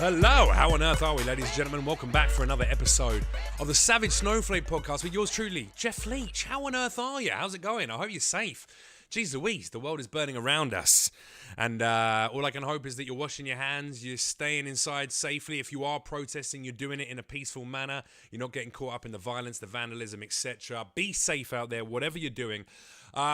Hello. How on earth are we, ladies and gentlemen? Welcome back for another episode of the Savage Snowflake podcast with yours truly, Jeff Leach. How on earth are you? How's it going? I hope you're safe. Jeez Louise, the world is burning around us. And all I can hope is that you're washing your hands, you're staying inside safely. If you are protesting, you're doing it in a peaceful manner. You're not getting caught up in the violence, the vandalism, etc. Be safe out there, whatever you're doing.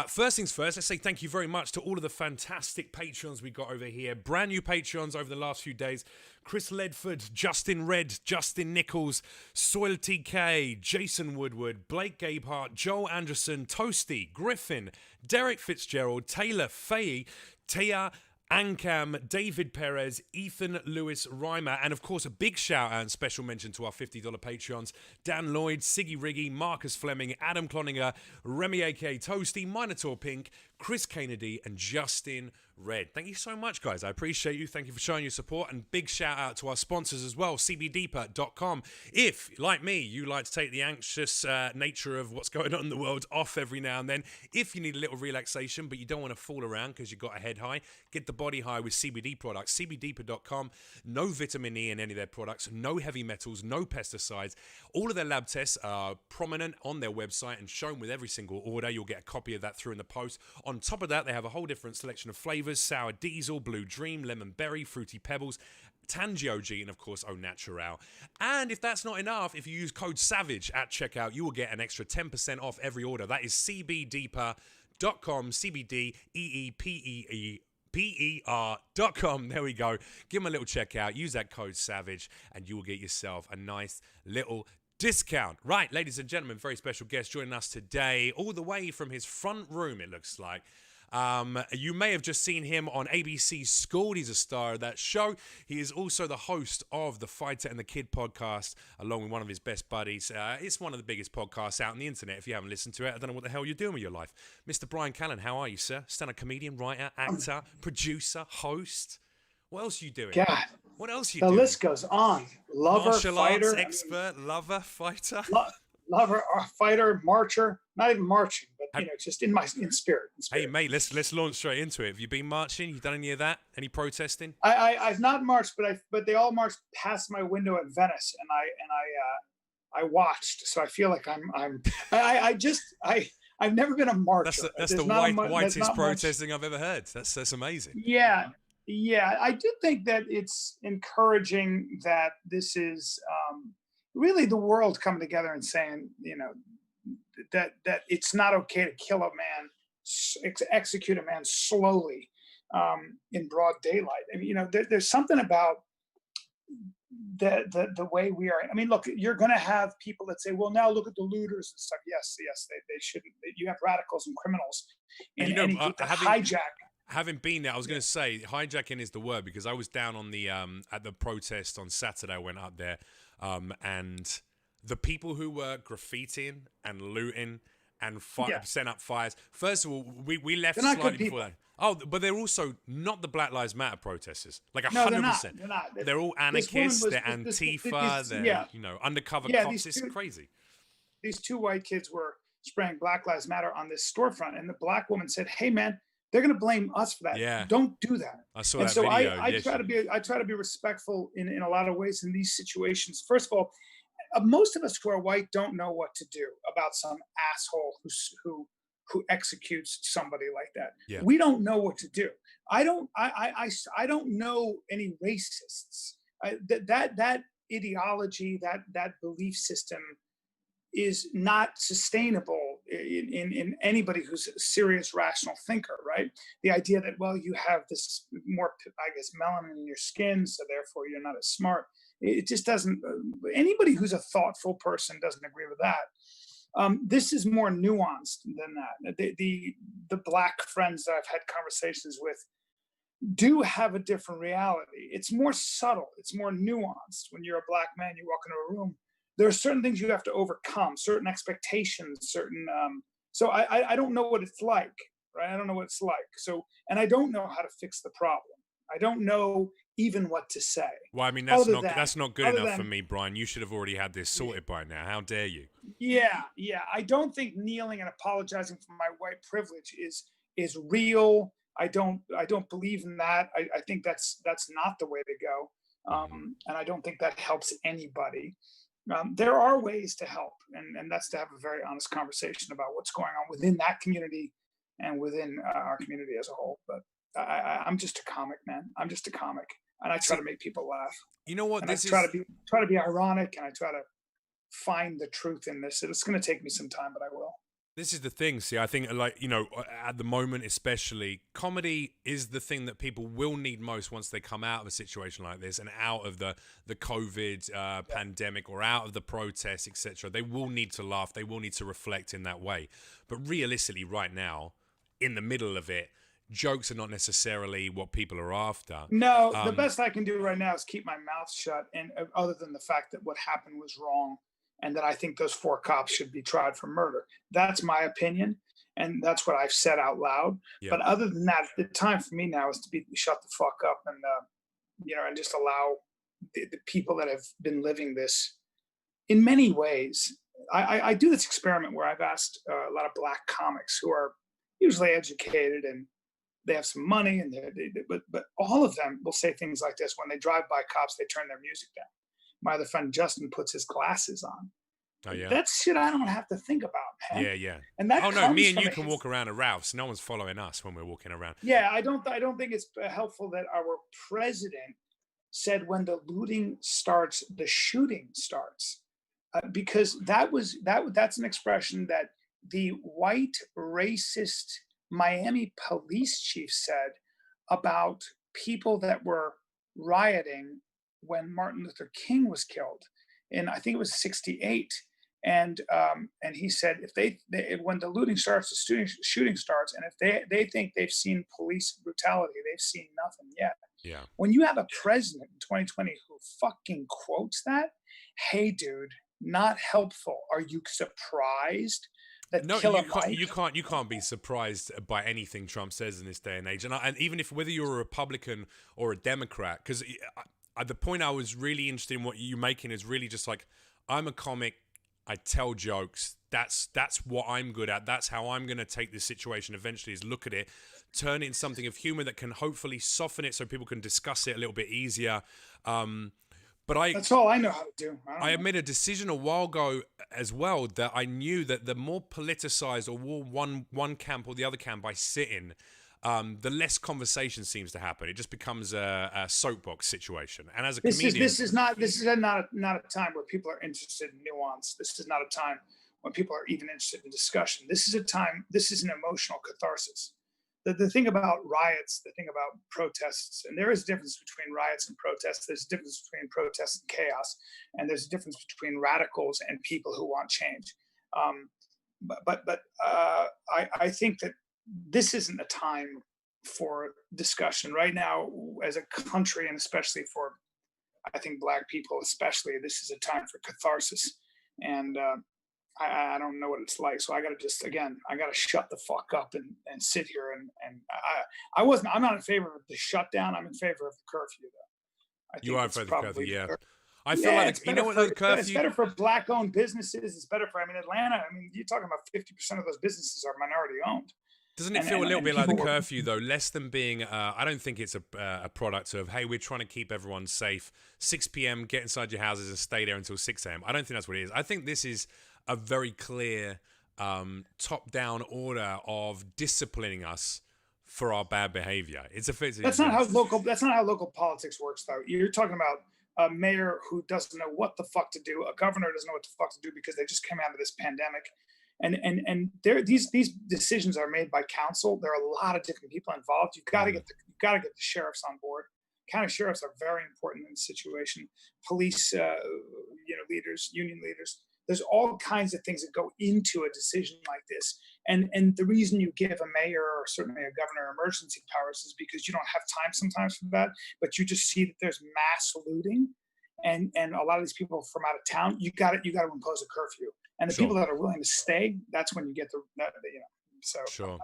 First things first, let's say thank you very much to all of the fantastic Patreons we got over here. Brand new Patreons over the last few days. Chris Ledford, Justin Red, Justin Nichols, Soil TK, Jason Woodward, Blake Gabehart, Joel Anderson, Toasty, Griffin, Derek Fitzgerald, Taylor Fahey, Tia Ankam, David Perez, Ethan Lewis Reimer, and of course a big shout out and special mention to our $50 Patreons, Dan Lloyd, Siggy Riggy, Marcus Fleming, Adam Cloninger, Remy aka Toasty, Minotaur Pink, Chris Kennedy, and Justin Red. Thank you so much, guys. I appreciate you. Thank you for showing your support, and big shout out to our sponsors as well, cbdeeper.com. If, like me, you like to take the anxious nature of what's going on in the world off every now and then, if you need a little relaxation but you don't want to fool around because you've got a head high, get the body high with CBD products. cbdeeper.com. No vitamin E in any of their products, no heavy metals, no pesticides. All of their lab tests are prominent on their website and shown with every single order. You'll get a copy of that through in the post. On top of that, they have a whole different selection of flavors: sour diesel, blue dream, lemon berry, fruity pebbles, TangioG, and of course Au Natural. And if that's not enough, if you use code SAVAGE at checkout, you will get an extra 10% off every order. That is cbdeeper.com, cbdeeper.com. There we go. Give them a little checkout. Use that code SAVAGE and you will get yourself a nice little discount. Right, ladies and gentlemen, very special guest joining us today, all the way from his front room, it looks like. You may have just seen him on ABC's Schooled. He's a star of that show. He is also the host of the Fighter and the Kid podcast, along with one of his best buddies. It's one of the biggest podcasts out on the internet. If you haven't listened to it, I don't know what the hell you're doing with your life. Mr. Bryan Callen, how are you, sir? Stand-up comedian, writer, actor, producer, host. What else are you doing? God. What else are you doing? The list goes on. Lover, martial fighter. Arts expert, lover, fighter. Lover, fighter, marcher. Not even marching, but just in spirit. Hey, mate, let's launch straight into it. Have you been marching? You done any of that? Any protesting? I've not marched, but they all marched past my window at Venice, and I watched. So I feel like I've never been a marcher. That's the whitest protesting I've ever heard. That's amazing. Yeah. I do think that it's encouraging that this is really the world coming together and saying, that it's not okay to kill a man, execute a man slowly in broad daylight. I mean, there's something about the way we are. I mean, look, you're going to have people that say, well, now look at the looters and stuff. Yes, they shouldn't. You have radicals and criminals and hijack. Having been there, I was going to say hijacking is the word, because I was down on the at the protest on Saturday. I went up there, and the people who were graffitiing and looting and sent up fires. First of all, we left slightly before that. Oh, but they're also not the Black Lives Matter protesters. Like 100%. They're not. They're all anarchists. They're Antifa. They're undercover cops. It's crazy. These two white kids were spraying Black Lives Matter on this storefront, and the black woman said, "Hey, man, they're going to blame us for that. Yeah. Don't do that." I saw and that so video. I try to be respectful in a lot of ways in these situations. First of all, most of us who are white don't know what to do about some asshole who executes somebody like that. Yeah. We don't know what to do. I don't know any racists. That ideology, that belief system is not sustainable in anybody who's a serious rational thinker, right? The idea that, well, you have this more, I guess, melanin in your skin, so therefore you're not as smart. It just doesn't, anybody who's a thoughtful person doesn't agree with that. This is more nuanced than that. The black friends that I've had conversations with do have a different reality. It's more subtle. It's more nuanced. When you're a black man, you walk into a room, there are certain things you have to overcome, certain expectations, certain, so I don't know what it's like, right? I don't know what it's like. So, and I don't know how to fix the problem. I don't know even what to say. Well, I mean, that's not good enough for me, Bryan. You should have already had this sorted by now. How dare you? Yeah. I don't think kneeling and apologizing for my white privilege is real. I don't believe in that. I think that's not the way to go. Mhm. And I don't think that helps anybody. There are ways to help, and that's to have a very honest conversation about what's going on within that community and within our community as a whole. But I'm just a comic, man. I'm just a comic, and I try See, to make people laugh, you know what? and I This try is to be ironic, and I try to find the truth in this. It's going to take me some time, but I will. This is the thing. See, I think, like, at the moment, especially, comedy is the thing that people will need most once they come out of a situation like this and out of the COVID pandemic or out of the protests, etc. They will need to laugh. They will need to reflect in that way. But realistically, right now, in the middle of it, jokes are not necessarily what people are after. No, the Um, best I can do right now is keep my mouth shut. And other than the fact that what happened was wrong, and that I think those four cops should be tried for murder. That's my opinion, and that's what I've said out loud. yeah. But other than that, the time for me now is to be shut the fuck up and and just allow the people that have been living this in many ways. I do this experiment where I've asked a lot of black comics who are usually educated and they have some money, and but all of them will say things like this: when they drive by cops, they turn their music down. My other friend Justin puts his glasses on. Oh, yeah. That's shit I don't have to think about, man. Yeah, yeah. And that Oh, no, me comes and from you can walk around a Ralph's. No one's following us when we're walking around. yeah. I don't think it's helpful that our president said when the looting starts, the shooting starts, because that's an expression that the white racist Miami police chief said about people that were rioting when Martin Luther King was killed, and I think it was '68. And he said if when the looting starts, the shooting starts, and if they think they've seen police brutality, they've seen nothing yet. Yeah. When you have a president in 2020 who fucking quotes that, hey dude, not helpful. Are you surprised that No, Killer you can't. Mike? You can't be surprised by anything Trump says in this day and age. And even if whether you're a Republican or a Democrat, because the point I was really interested in what you're making is really just like, I'm a comic. I tell jokes. That's what I'm good at. That's how I'm going to take this situation eventually, is look at it, turn it into something of humor that can hopefully soften it so people can discuss it a little bit easier. But That's all I know how to do. I had made a decision a while ago as well that I knew that the more politicized or more one camp or the other camp I sit in, the less conversation seems to happen. It just becomes a soapbox situation. And as a comedian, This is not a time where people are interested in nuance. This is not a time when people are even interested in discussion. This is a time. This is an emotional catharsis. The thing about riots, the thing about protests, and there is a difference between riots and protests. There's a difference between protests and chaos, and there's a difference between radicals and people who want change. Um, I think that this isn't a time for discussion right now as a country, and especially for, I think, black people especially. This is a time for catharsis, and I don't know what it's like. So I got to just, again, I got to shut the fuck up and sit here. I'm not in favor of the shutdown. I'm in favor of the curfew, though. I you think are it's for the probably curfew, yeah. better. I feel Yeah, like it's you better know what for the curfew. it's better for black-owned businesses. It's better for, I mean, Atlanta. I mean, you're talking about 50% of those businesses are minority-owned. Doesn't it And feel a little and bit like the people were, curfew, though? Less than being, I don't think it's a product of, hey, we're trying to keep everyone safe. 6 p.m., get inside your houses and stay there until 6 a.m. I don't think that's what it is. I think this is a very clear top-down order of disciplining us for our bad behavior. It's effectively that's not how local politics works, though. You're talking about a mayor who doesn't know what the fuck to do. A governor doesn't know what the fuck to do because they just came out of this pandemic. And these decisions are made by council. There are a lot of different people involved. You've got to get the sheriffs on board. County sheriffs are very important in this situation. Police, leaders, union leaders. There's all kinds of things that go into a decision like this. And the reason you give a mayor or certainly a governor emergency powers is because you don't have time sometimes for that. But you just see that there's mass looting, and a lot of these people from out of town. You got to impose a curfew. And the Sure. people that are willing to stay, that's when you get So Sure.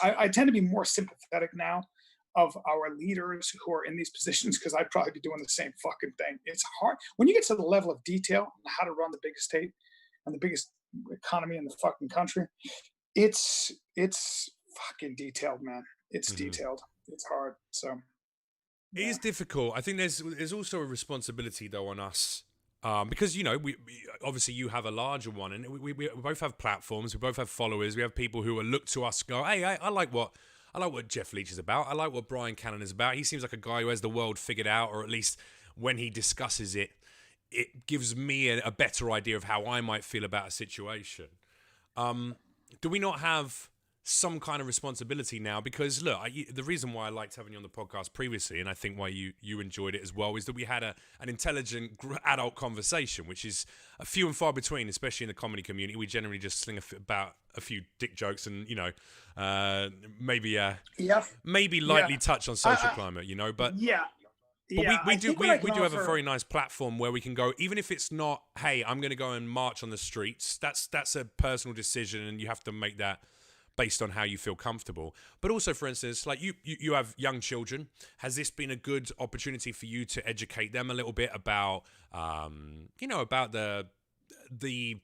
I tend to be more sympathetic now of our leaders who are in these positions, because I'd probably be doing the same fucking thing. It's hard when you get to the level of detail on how to run the biggest state and the biggest economy in the fucking country. It's fucking detailed, man. it's detailed. It's hard. So it is difficult. I think there's also a responsibility though on us. Because we obviously you have a larger one, and we both have platforms, we both have followers, we have people who look to us, go, hey, I like what Jeff Leach is about, I like what Bryan Callen is about. He seems like a guy who has the world figured out, or at least when he discusses it, it gives me a better idea of how I might feel about a situation. Do we not have some kind of responsibility now? Because look, the reason why I liked having you on the podcast previously, and I think why you enjoyed it as well, is that we had an intelligent adult conversation, which is a few and far between, especially in the comedy community. We generally just sling about a few dick jokes and maybe lightly touch on social climate, but we do have a very nice platform where we can go, even if it's not, hey, I'm going to go and march on the streets. That's a personal decision, and you have to make that based on how you feel comfortable. But also, for instance, like you have young children. Has this been a good opportunity for you to educate them a little bit about, about the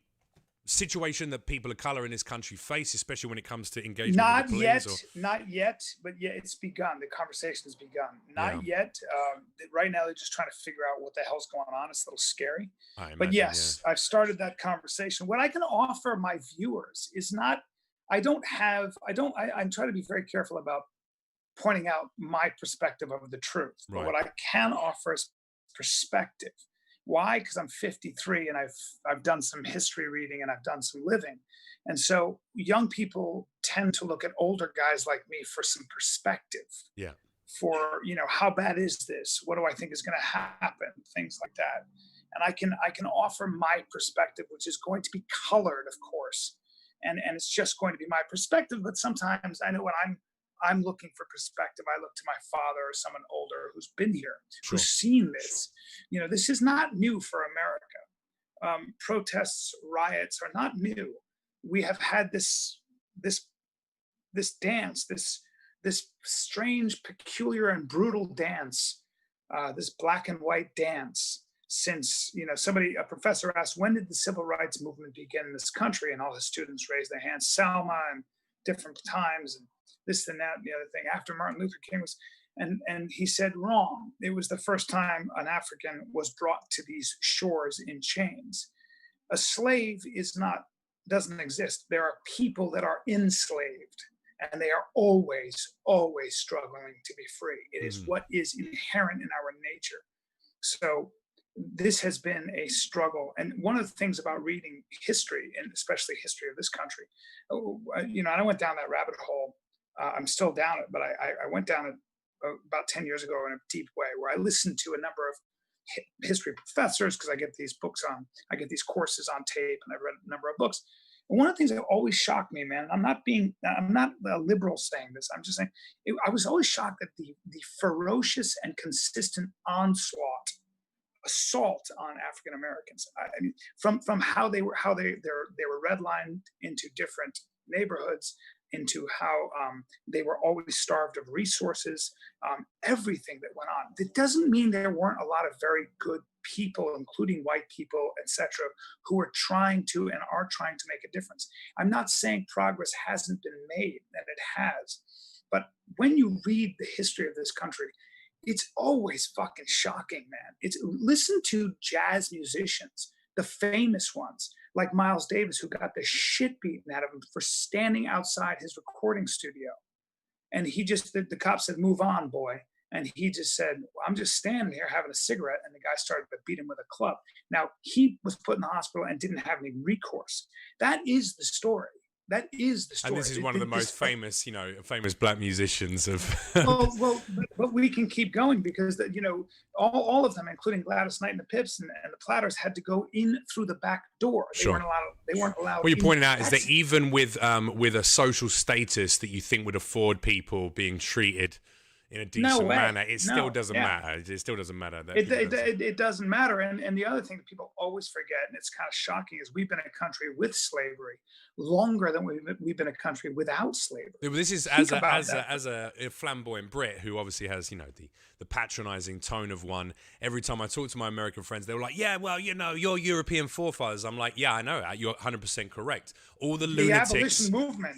situation that people of color in this country face, especially when it comes to engagement with the police? Not yet, but yeah, it's begun. The conversation has begun. Not yet. Right now, they're just trying to figure out what the hell's going on. It's a little scary. But yes, I've started that conversation. What I can offer my viewers is not, I'm trying to be very careful about pointing out my perspective of the truth. Right. But what I can offer is perspective. Why? Because I'm 53 and I've done some history reading and I've done some living. And so young people tend to look at older guys like me for some perspective. Yeah. For, how bad is this? What do I think is going to happen? Things like that. And I can offer my perspective, which is going to be colored, of course. And it's just going to be my perspective. But sometimes I know when I'm looking for perspective, I look to my father or someone older who's been here, who's seen this. This is not new for America. Protests, riots are not new. We have had this dance, this strange, peculiar, and brutal dance, this black and white dance. Since, a professor asked, when did the civil rights movement begin in this country? And all his students raised their hands, Selma, and different times, and this and that, and the other thing, after Martin Luther King was, and he said, wrong. It was the first time an African was brought to these shores in chains. A slave doesn't exist. There are people that are enslaved, and they are always, always struggling to be free. It is what is inherent in our nature. So this has been a struggle. And one of the things about reading history, and especially history of this country, and I went down that rabbit hole. I'm still down it, but I went down it about 10 years ago in a deep way, where I listened to a number of history professors, because I get these courses on tape, and I've read a number of books. And one of the things that always shocked me, man, I'm not a liberal saying this, I'm just saying, I was always shocked at the ferocious and consistent assault on African Americans. I mean, from how they were redlined into different neighborhoods, into how they were always starved of resources, everything that went on. It doesn't mean there weren't a lot of very good people, including white people, etc., who are trying to make a difference. I'm not saying progress hasn't been made, and it has. But when you read the history of this country, it's always fucking shocking, man. Listen to jazz musicians, the famous ones, like Miles Davis, who got the shit beaten out of him for standing outside his recording studio. And the cop said, move on, boy. And he just said, I'm just standing here having a cigarette. And the guy started to beat him with a club. Now, he was put in the hospital and didn't have any recourse. That is the story. That is the story. And this is one of the most famous black musicians of. but we can keep going, because all of them, including Gladys Knight and the Pips and the Platters, had to go in through the back door. They weren't allowed. What you're pointing out is that even with a social status that you think would afford people being treated in a decent manner, it still doesn't matter. It still doesn't matter. It doesn't matter. And the other thing that people always forget, and it's kind of shocking, is we've been a country with slavery longer than we've been a country without slavery. This is as a flamboyant Brit who obviously has the patronizing tone of one. Every time I talk to my American friends, they were like, yeah, well, your European forefathers. I'm like, yeah, I know, you're 100% correct. All the lunatics, abolition movement,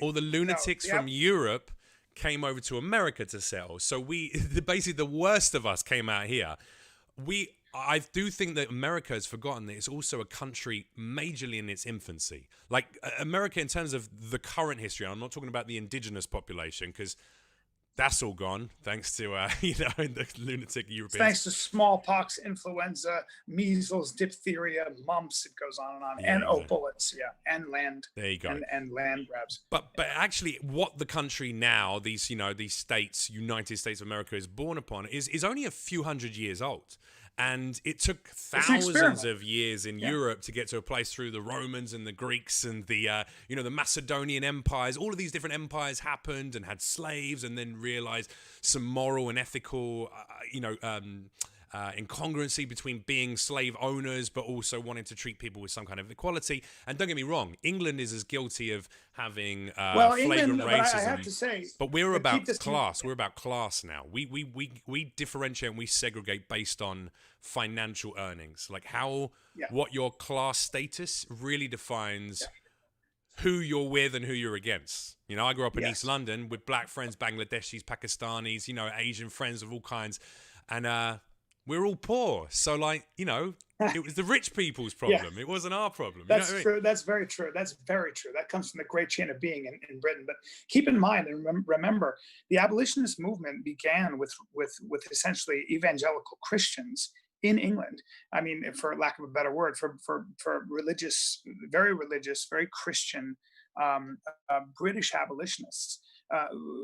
from Europe came over to America to settle. So basically the worst of us came out here. I do think that America has forgotten that it's also a country majorly in its infancy. Like America, in terms of the current history, I'm not talking about the indigenous population, because that's all gone thanks to the lunatic Europeans. Thanks to smallpox, influenza, measles, diphtheria, mumps. It goes on and on, and bullets, and land. There you go. And land grabs. But actually, what the country now, these states, United States of America, is born upon is only a few hundred years old. And it took thousands of years in Europe to get to a place through the Romans and the Greeks and the the Macedonian empires. All of these different empires happened and had slaves, and then realized some moral and ethical, incongruency between being slave owners but also wanting to treat people with some kind of equality. And don't get me wrong, England is as guilty of having flagrant racism. I have to say, but we're about class. We're about class now. We differentiate and we segregate based on financial earnings, like what your class status really defines who you're with and who you're against. I grew up in East London with black friends, Bangladeshis, Pakistanis, Asian friends of all kinds, and we're all poor. So, it was the rich people's problem. It wasn't our problem. That's true. That's very true. That's very true. That comes from the great chain of being in Britain. But keep in mind and remember, the abolitionist movement began with essentially evangelical Christians in England. I mean, for lack of a better word, for religious, very Christian British abolitionists.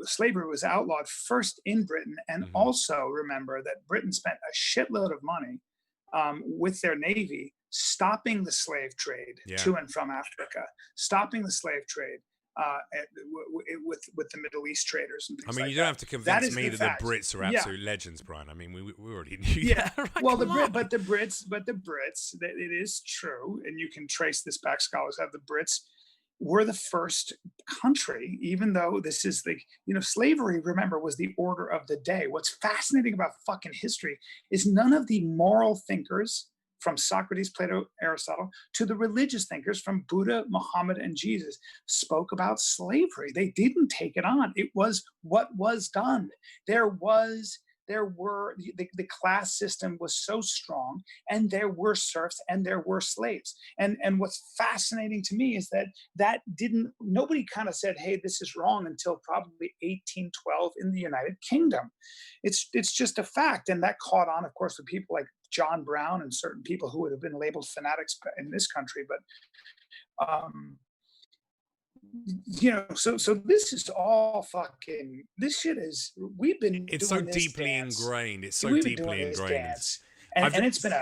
Slavery was outlawed first in Britain, and also remember that Britain spent a shitload of money with their navy stopping the slave trade to and from Africa, stopping the slave trade with the Middle East traders and things like that. You don't have to convince me that the Brits are absolute legends, Brian. I mean, we already knew that. Right? Well, the Brits, it is true, and you can trace this back. Scholars have the Brits were the first country, even though this is slavery, remember, was the order of the day. What's fascinating about fucking history is none of the moral thinkers from Socrates, Plato, Aristotle, to the religious thinkers from Buddha, Muhammad, and Jesus spoke about slavery. They didn't take it on. It was what was done. The class system was so strong, and there were serfs and there were slaves. And what's fascinating to me is that nobody kind of said, hey, this is wrong, until probably 1812 in the United Kingdom. It's just a fact. And that caught on, of course, with people like John Brown and certain people who would have been labeled fanatics in this country. But so this is all fucking, this shit is, it's so deeply ingrained. It's so deeply ingrained. And it's been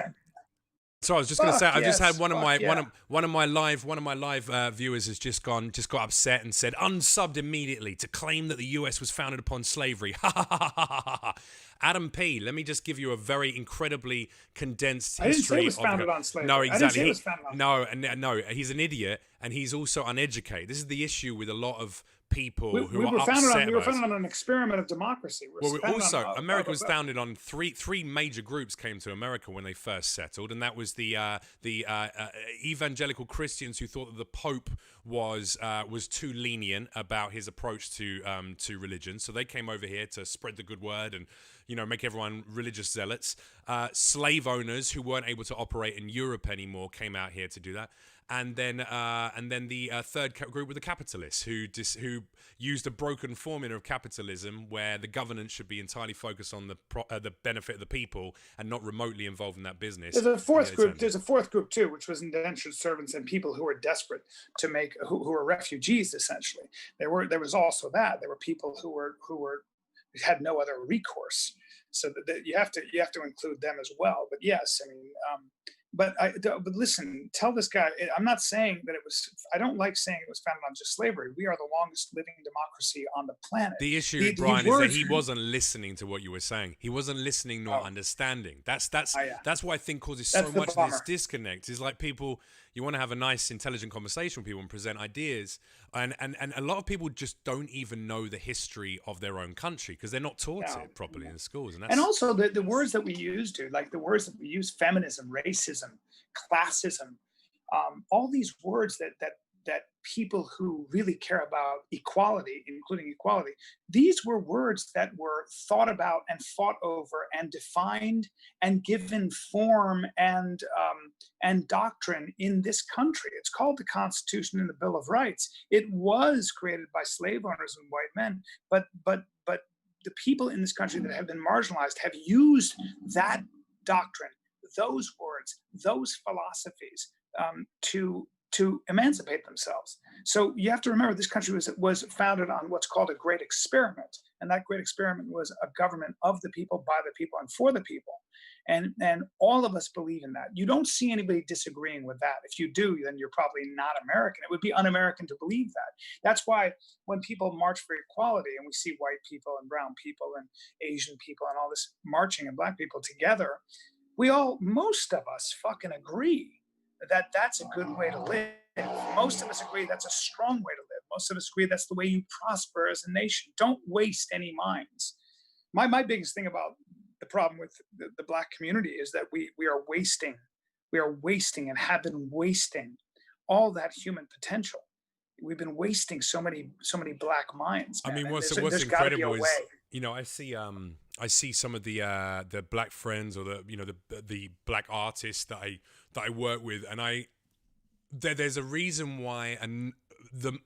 So I was just going to say, I've just had one of my live viewers has just got upset and said, unsubbed immediately to claim that the US was founded upon slavery. Adam P, let me just give you a very incredibly condensed history. I didn't say it was founded on slavery. No, exactly. No, he's an idiot, and he's also uneducated. This is the issue with a lot of people who we are were upset founded we were founded on an experiment of democracy. America was founded on three major groups came to America when they first settled, and that was the evangelical Christians who thought that the Pope was too lenient about his approach to religion, so they came over here to spread the good word and make everyone religious zealots. Slave owners who weren't able to operate in Europe anymore came out here to do that. And then the third group were the capitalists who used a broken formula of capitalism where the governance should be entirely focused on the benefit of the people and not remotely involved in that business. There's a fourth group. There's a fourth group too, which was indentured servants and people who were desperate to make who were refugees essentially. There was also that there were people who had no other recourse. So that you have to include them as well. But yes, I mean. But listen, tell this guy, I'm not saying that it was, I don't like saying it was founded on just slavery. We are the longest living democracy on the planet. The issue, Brian, is that he wasn't listening to what you were saying. He wasn't listening nor understanding. That's what I think causes so much of this disconnect. Is like people, you want to have a nice, intelligent conversation with people and present ideas. And a lot of people just don't even know the history of their own country because they're not taught it properly in schools. And also the words that we use, dude, like the words that we use, feminism, racism, classism, all these words that people who really care about equality, including equality, these were words that were thought about and fought over and defined and given form and doctrine in this country. It's called the Constitution and the Bill of Rights. It was created by slave owners and white men, but the people in this country that have been marginalized have used that doctrine, those words, those philosophies, to emancipate themselves. So you have to remember this country was founded on what's called a great experiment. And that great experiment was a government of the people, by the people, and for the people. And all of us believe in that. You don't see anybody disagreeing with that. If you do, then you're probably not American. It would be un-American to believe that. That's why when people march for equality and we see white people and brown people and Asian people and all this marching and black people together, most of us fucking agree that that's a good way to live. Most of us agree that's a strong way to live. Most of us agree that's the way you prosper as a nation. Don't waste any minds. My biggest thing about the problem with the black community is that we are wasting and have been wasting all that human potential. We've been wasting so many black minds. Man. I mean, what's incredible is, I see some of the black friends or the black artists that I work with, and there's a reason why, and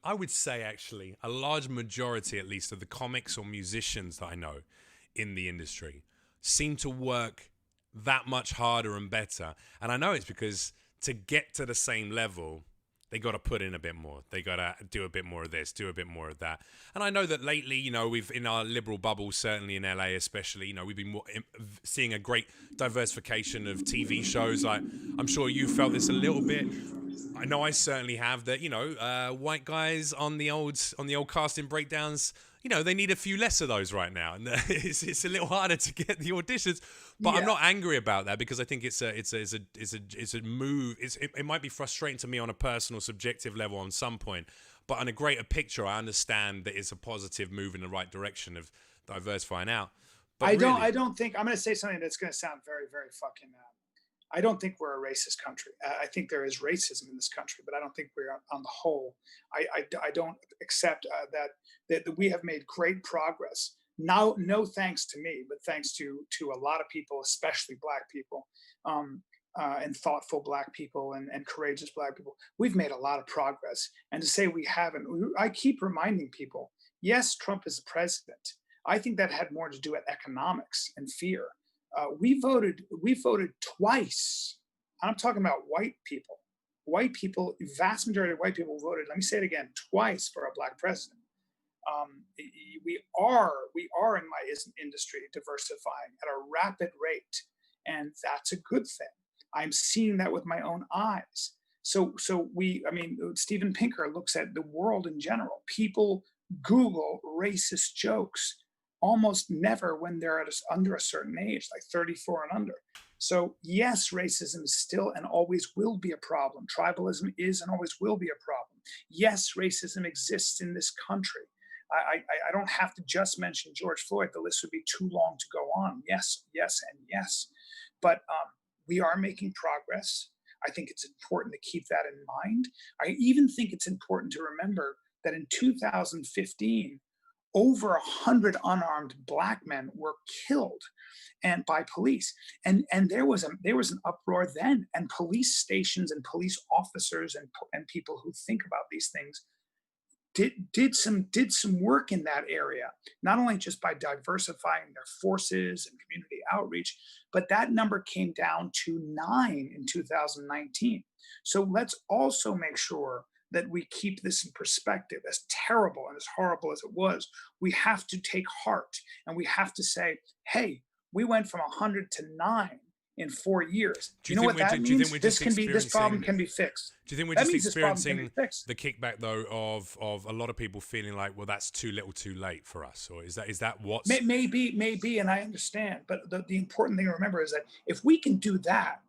I would say actually a large majority, at least, of the comics or musicians that I know in the industry seem to work that much harder and better. And I know it's because to get to the same level, they got to put in a bit more. They got to do a bit more of this, do a bit more of that. And I know that lately, we've, in our liberal bubble, certainly in LA especially, we've been seeing a great diversification of TV shows. Like, I'm sure you felt this a little bit. I know I certainly have that, white guys on the old casting breakdowns, they need a few less of those right now. And it's a little harder to get the auditions, but yeah. I'm not angry about that because I think it's a move. It might be frustrating to me on a personal, subjective level on some point, but on a greater picture, I understand that it's a positive move in the right direction of diversifying out. But I don't think, I'm going to say something that's going to sound very, very fucking I don't think we're a racist country. I think there is racism in this country, but I don't think we're on the whole. I don't accept that we have made great progress. Now, no thanks to me, but thanks to a lot of people, especially black people, and thoughtful black people and courageous black people. We've made a lot of progress. And to say we haven't, I keep reminding people, yes, Trump is president. I think that had more to do with economics and fear. We voted twice. I'm talking about white people. White people, vast majority of white people voted, let me say it again, twice for a black president. We are in my industry diversifying at a rapid rate, and that's a good thing. I'm seeing that with my own eyes. So Steven Pinker looks at the world in general. People Google racist jokes almost never when they're under a certain age, like 34 and under. So yes, racism is still and always will be a problem. Tribalism is and always will be a problem. Yes, racism exists in this country. I don't have to just mention George Floyd. The list would be too long to go on. Yes, yes, and yes. But we are making progress. I think it's important to keep that in mind. I even think it's important to remember that in 2015, over 100 unarmed black men were killed and by police. And there was an uproar then, and police stations and police officers and people who think about these things did some work in that area, not only just by diversifying their forces and community outreach, but that number came down to 9 in 2019. So let's also make sure that we keep this in perspective. As terrible and as horrible as it was, we have to take heart and we have to say, hey, we went from 100 to 9 in 4 years. Do you know what that means? This problem can be fixed. Do you think we're just experiencing the kickback though of a lot of people feeling like, well, that's too little, too late for us, or is that what's maybe, and I understand, but the important thing to remember is that if we can do that,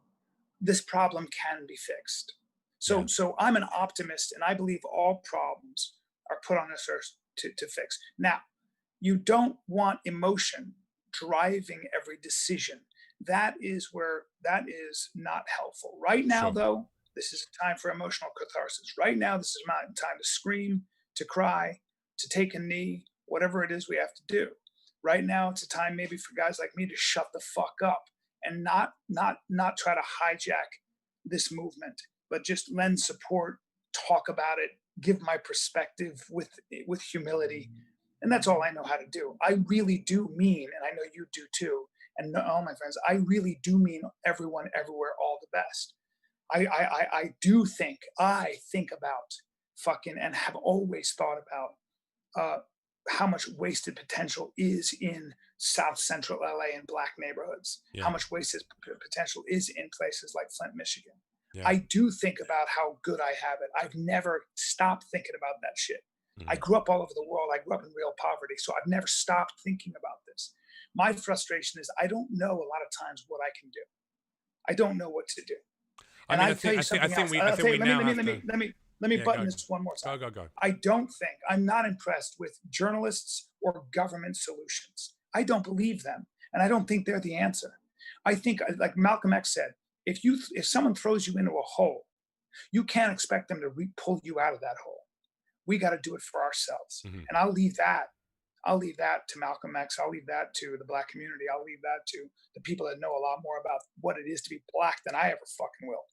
this problem can be fixed. So I'm an optimist, and I believe all problems are put on this earth to fix. Now, you don't want emotion driving every decision. That is not helpful. Right now, though, This is a time for emotional catharsis. Right now, this is my time to scream, to cry, to take a knee, whatever it is we have to do. Right now, it's a time maybe for guys like me to shut the fuck up and not try to hijack this movement, but just lend support, talk about it, give my perspective with humility, and that's all I know how to do. I really do mean, and I know you do too, and all my friends, I really do mean everyone, everywhere, all the best. I think about fucking and have always thought about how much wasted potential is in South Central LA and black neighborhoods. How Yeah. much wasted potential is in places like Flint, Michigan. Yeah. I do think about how good I have it. I've never stopped thinking about that shit. I Mhm. grew up all over the world. I grew up in real poverty, so I've never stopped thinking about this. My frustration is I don't know a lot of times what I can do. I don't know what to do. I And mean, I tell you I something think else. we, I I'll think tell we you, now have to. let me Yeah, button go, this one more time. go. I don't think I'm not impressed with journalists or government solutions. I don't believe them, and I don't think they're the answer. I think, like Malcolm X said, if someone throws you into a hole, you can't expect them to pull you out of that hole. We got to do it for ourselves, Mhm. and I'll leave that. I'll leave that to Malcolm X. I'll leave that to the black community. I'll leave that to the people that know a lot more about what it is to be black than I ever fucking will.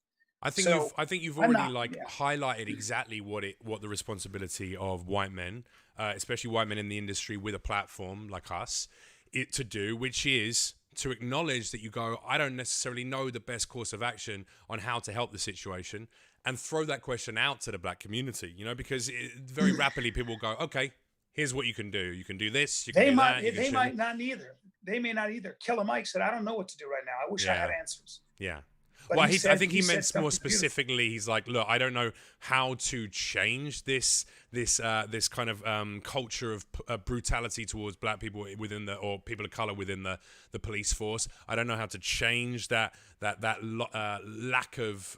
So I think you've I'm already not. like Yeah. highlighted exactly what the responsibility of white men, especially white men in the industry with a platform like us, to do, which is to acknowledge that you go, I don't necessarily know the best course of action on how to help the situation, and throw that question out to the black community. Because very rapidly people will go, okay, here's what you can do. You can do this. You can They do might. that. You can They share. might not either. They may not either. Killer Mike said, "I don't know what to do right now. I wish I had Yeah. answers." Yeah. But Well, I he think he said meant more something beautiful. specifically. He's like, look, I don't know how to change this kind of culture of brutality towards black people within or people of color within the police force. I don't know how to change that lack of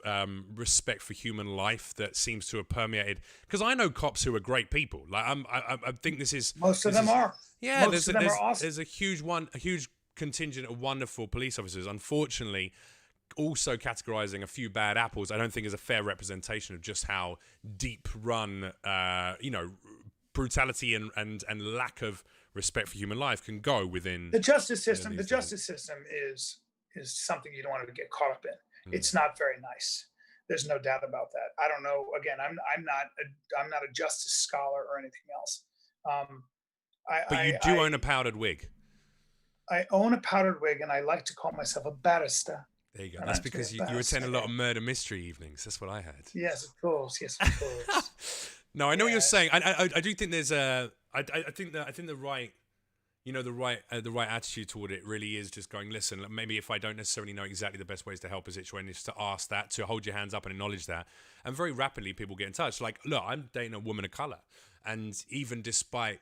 respect for human life that seems to have permeated. Because I know cops who are great people. Like I think this is Most of them are. Yeah, Most of them are awesome. there's a huge contingent of wonderful police officers. Unfortunately, also categorizing a few bad apples, I don't think is a fair representation of just how deep run, brutality and lack of respect for human life can go within The justice system. The these justice system is something you don't want to get caught up in. things. It's not very nice. There's no doubt about that. I don't know. Again, I'm not a justice scholar or anything else. But you do own a powdered wig. I own a powdered wig, and I like to call myself a barrister. There you go. And That's I'm because very you attend a lot of fascinated. murder mystery evenings. That's what I heard. Yes, of course. Yes, of course. No, I know what you're Yeah. saying. I do think there's I think the right the right attitude toward it really is just going, listen, maybe if I don't necessarily know exactly the best ways to help a situation, is to ask that, to hold your hands up and acknowledge that. And very rapidly people get in touch. Like, look, I'm dating a woman of color, and even despite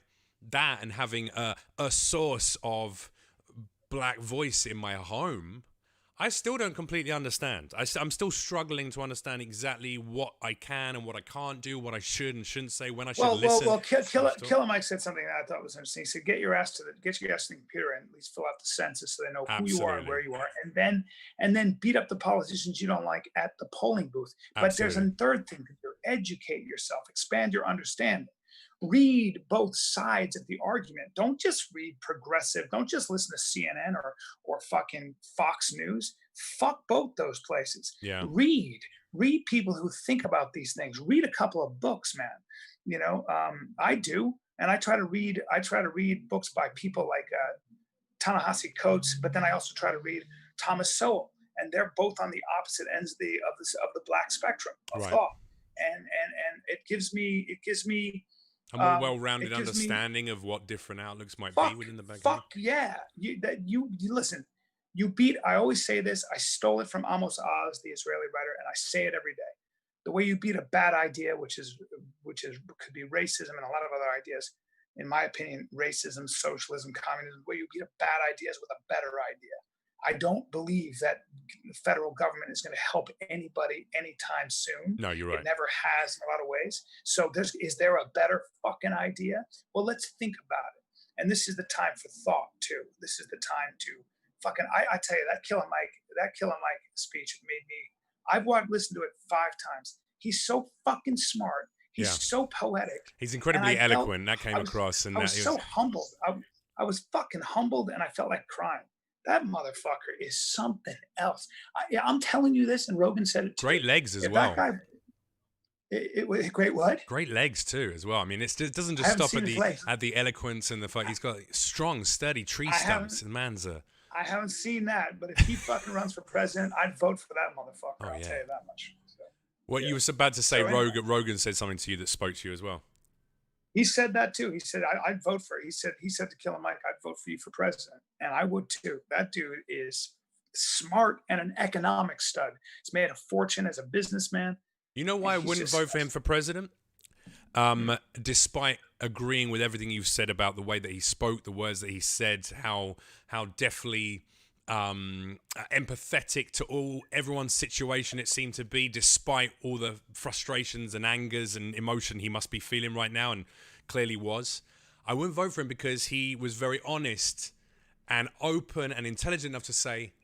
that and having a source of black voice in my home, I still don't completely understand. I'm still struggling to understand exactly what I can and what I can't do, what I should and shouldn't say, when I should listen. Killer Mike said something that I thought was interesting. He said, "Get your ass to the computer and at least fill out the census so they know who you are and Absolutely. where you are, and then beat up the politicians you don't like at the polling booth." But there's a Absolutely. third thing to do: educate yourself, expand your understanding. Read both sides of the argument. Don't just read progressive. Don't just listen to CNN or fucking Fox News. Fuck both those places. Yeah. Read people who think about these things. Read a couple of books, man. I do, and I try to read books by people like Ta-Nehisi Coates, but then I also try to read Thomas Sowell, and they're both on the opposite ends of the black spectrum of Right. thought, and it gives me A more um, well-rounded it gives me understanding of what different outlooks might fuck be within the back. fuck yeah. You listen. You beat. I always say this. I stole it from Amos Oz, the Israeli writer, and I say it every day. The way you beat a bad idea, which could be racism and a lot of other ideas, in my opinion, racism, socialism, communism. The way you beat a bad idea is with a better idea. I don't believe that the federal government is going to help anybody anytime soon. No, you're right. It never has in a lot of ways. So is there a better fucking idea? Well, let's think about it. And this is the time for thought too. This is the time to fucking. I tell you, that Killer Mike speech made me. listened to it 5 times. He's so fucking smart. He's Yeah. so poetic. He's And incredibly I felt, eloquent. That came I was, across, and I was that so humbled. I was fucking humbled, and I felt like crying. That motherfucker is something else. I'm telling you this, and Rogan said it too. great legs as If that well. guy, it was great. What? Great legs too, as well. I mean, it doesn't I just haven't stop seen his legs. at the eloquence and the fact he's got strong, sturdy tree I haven't. stumps. The man's a I haven't seen that, but if he fucking runs for president, I'd vote for that motherfucker. Oh, I'll yeah. tell you that much. So, What yeah. you were about to say, So anyway. Rogan said something to you that spoke to you as well. He said that too. He said, I'd vote for it. He said to Killer Mike, I'd vote for you for president. And I would too. That dude is smart and an economic stud. He's made a fortune as a businessman. You know why I wouldn't vote for him for president? Despite agreeing with everything you've said about the way that he spoke, the words that he said, how definitely empathetic to everyone's situation it seemed to be, despite all the frustrations and angers and emotion he must be feeling right now, and clearly was. I wouldn't vote for him because he was very honest and open and intelligent enough to say,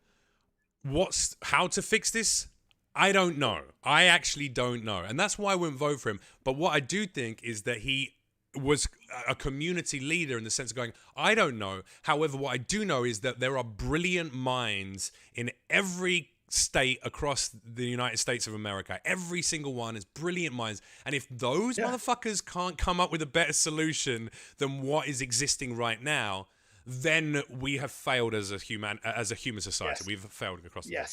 how to fix this? I don't know. I actually don't know. And that's why I wouldn't vote for him. But what I do think is that he was a community leader in the sense of going, I don't know. However, what I do know is that there are brilliant minds in every state across the United States of America. Every single one is brilliant minds. And if those motherfuckers can't come up with a better solution than what is existing right now, then we have failed as a human society. Yes. We've failed across the board.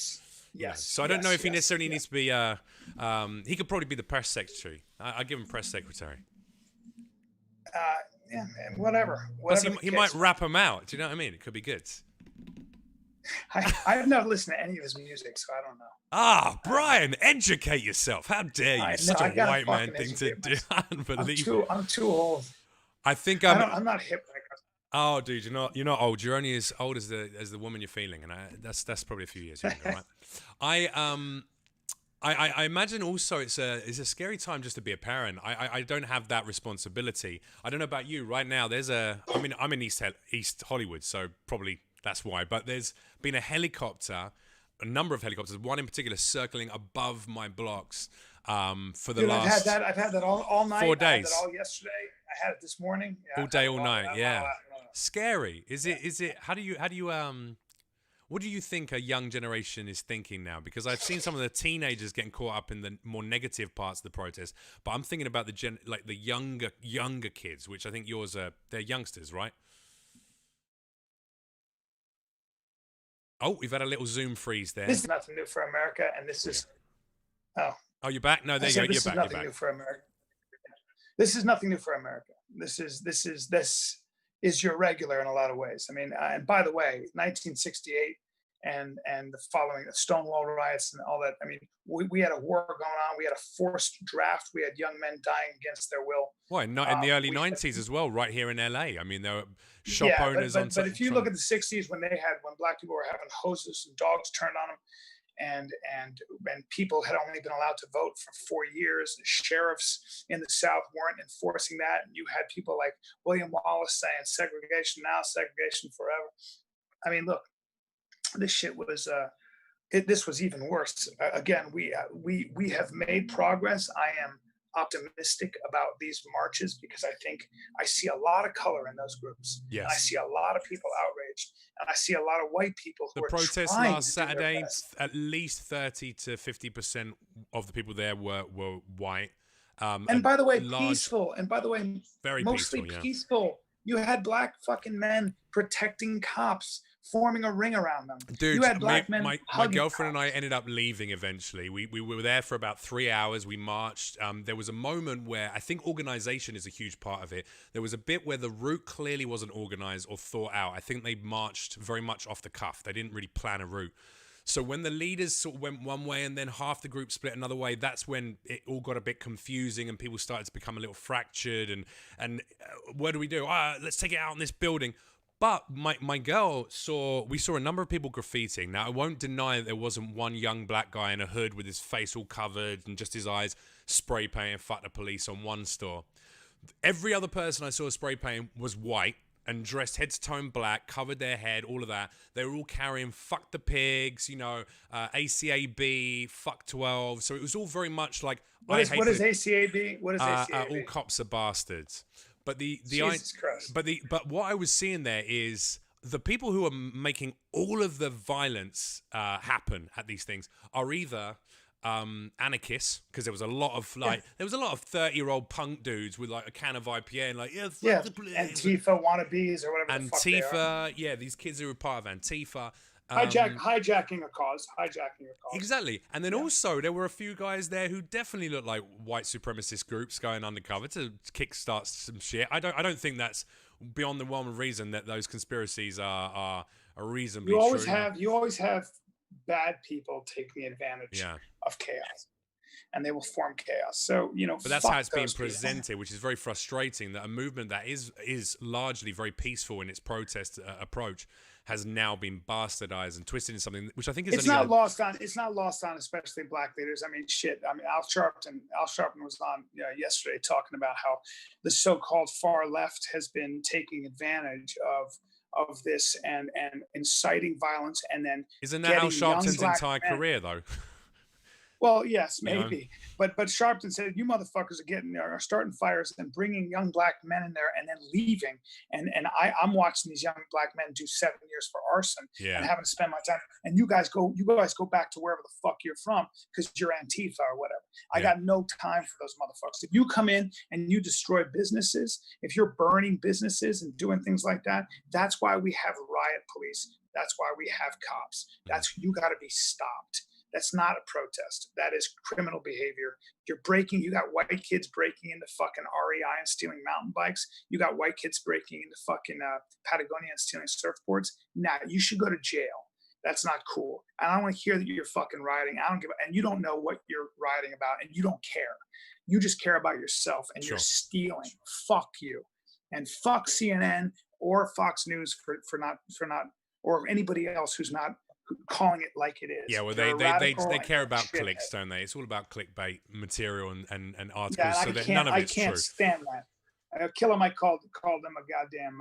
Yes. So I don't know if he necessarily needs to be. He could probably be the press secretary. I give him press secretary. Yeah, man, whatever. Plus, he might rap him out. Do you know what I mean? It could be good. I've never listened to any of his music, so I don't know. Brian, educate yourself. How dare you? Such a white man thing to do. Unbelievable. I'm too old. I think I'm not hip. Oh, dude, you're not old. You're only as old as the woman you're feeling, and that's probably a few years younger, right? I imagine also it's a scary time just to be a parent. I don't have that responsibility. I don't know about you. Right now, I'm in East Hollywood, so probably that's why. But there's been a number of helicopters, one in particular circling above my blocks for the last. I've had that all night. 4 days. I had that all yesterday. I had it this morning. All day, all night. Yeah. Scary. Is it? How do you? What do you think a young generation is thinking now? Because I've seen some of the teenagers getting caught up in the more negative parts of the protest, but I'm thinking about the younger kids, which I think they're youngsters, right? Oh, we've had a little Zoom freeze there. This is nothing new for America, and this is. Oh, you're back? No, there you go. This is nothing new for America. This is nothing new for America. This is your regular in a lot of ways. I mean, and by the way, 1968 and the following Stonewall riots and all that. I mean, we had a war going on. We had a forced draft. We had young men dying against their will. Well, in the early 90s as well, right here in LA. I mean, there were shop owners on. But if you look at the 60s when black people were having hoses and dogs turned on them, and people had only been allowed to vote for 4 years. The sheriffs in the South weren't enforcing that, and you had people like William Wallace saying segregation now, segregation forever. I mean, look, this shit was this was even worse. Again, we have made progress. I am optimistic about these marches because I think I see a lot of color in those groups. Yes. And I see a lot of people outraged, and I see a lot of white people who are protests trying last to do their Saturday, best. at least 30 to 50% of the people there were white. And by the way, peaceful. And by the way, very mostly peaceful. Yeah. peaceful. You had black fucking men protecting cops, forming a ring around them. Dude, you had black men my girlfriend cops. and I ended up leaving eventually. We were there for about 3 hours. We marched. There was a moment where I think organization is a huge part of it. There was a bit where the route clearly wasn't organized or thought out. I think they marched very much off the cuff. They didn't really plan a route. So when the leaders sort of went one way and then half the group split another way, that's when it all got a bit confusing and people started to become a little fractured. And what do we do? Let's take it out in this building. But my girl we saw a number of people graffitiing. Now, I won't deny that there wasn't one young black guy in a hood with his face all covered and just his eyes spray painting "fuck the police" on one store. Every other person I saw spray painting was white. and dressed head to toe in black, covered their head, all of that. They were all carrying "fuck the pigs," ACAB, "fuck 12." So it was all very much like what is ACAB? What is ACAB? All cops are bastards. But Jesus Christ. But what I was seeing there is the people who are making all of the violence happen at these things are either anarchists, because there was a lot of 30-year-old punk dudes with like a can of IPA and like Antifa wannabes or whatever the fuck they are. Yeah, these kids who were part of Antifa. Hijacking a cause. Exactly. And then also there were a few guys there who definitely looked like white supremacist groups going undercover to kickstart some shit. I don't think that's beyond the realm of reason that those conspiracies are reasonably true. You always have bad people taking advantage of chaos, and they will form chaos. So but that's how it's being presented, which is very frustrating. That a movement that is largely very peaceful in its protest approach has now been bastardized and twisted into something which I think is it's not lost on especially black leaders. I mean, Al Sharpton was on yesterday talking about how the so-called far left has been taking advantage of this and inciting violence, and then isn't that Al Sharpton's entire career though? Well, yes, maybe, but Sharpton said, "You motherfuckers are starting fires and bringing young black men in there and then leaving." And I'm watching these young black men do 7 years for arson and having to spend my time. And you guys go back to wherever the fuck you're from because you're Antifa or whatever. I got no time for those motherfuckers. If you come in and you destroy businesses, if you're burning businesses and doing things like that, that's why we have riot police. That's why we have cops. You got to be stopped. That's not a protest. That is criminal behavior. You got white kids breaking into fucking REI and stealing mountain bikes. You got white kids breaking into fucking Patagonia and stealing surfboards. Nah, you should go to jail. That's not cool. And I don't want to hear that you're fucking rioting. And you don't know what you're rioting about, and you don't care. You just care about yourself, and you're stealing. Fuck you. And fuck CNN or Fox News for not, or anybody else who's not calling it like it is. Yeah, well, they care about clicks, don't they? It's all about clickbait material and articles. Yeah, so that none of it's true. I can't stand that. Killamite called them a goddamn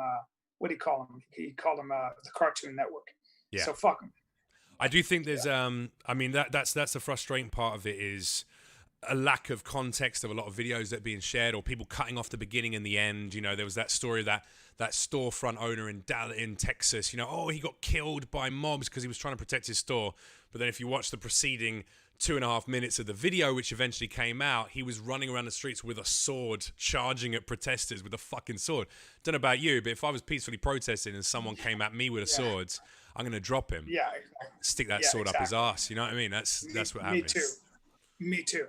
what do you call them? He called them the Cartoon Network. Yeah. So fuck them. I do think there's I mean that's the frustrating part of it is a lack of context of a lot of videos that are being shared, or people cutting off the beginning and the end. There was that story that storefront owner in Texas, he got killed by mobs because he was trying to protect his store. But then if you watch the preceding 2.5 minutes of the video, which eventually came out, he was running around the streets with a sword, charging at protesters with a fucking sword. Don't know about you, but if I was peacefully protesting and someone came at me with a sword, I'm going to drop him. Yeah, exactly. Stick that sword up his ass. You know what I mean? That's what happens. Me too.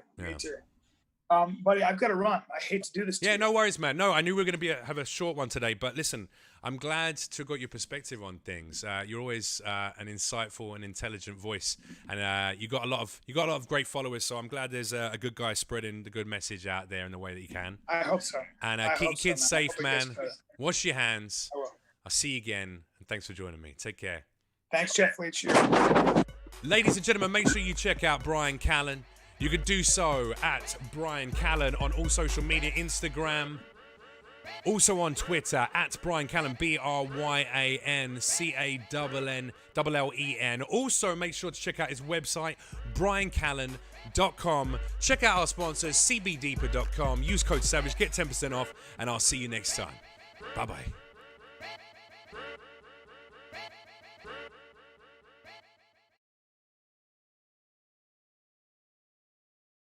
Buddy, I've got to run. I hate to do this to you. Yeah, no worries, man. No, I knew we were going to have a short one today, but listen, I'm glad to have got your perspective on things. You're always an insightful and intelligent voice, and you got a lot of great followers. So I'm glad there's a good guy spreading the good message out there in the way that you can. I hope so. And keep your kids safe, man. Wash your hands. I will. I'll see you again, and thanks for joining me. Take care. Thanks, Jeff Leach. Ladies and gentlemen, make sure you check out Bryan Callen. You can do so at Bryan Callen on all social media, Instagram, also on Twitter at Bryan Callen, BryanCallen. Also, make sure to check out his website, bryancallen.com. Check out our sponsors, cbdeeper.com. Use code SAVAGE, get 10% off, and I'll see you next time. Bye-bye.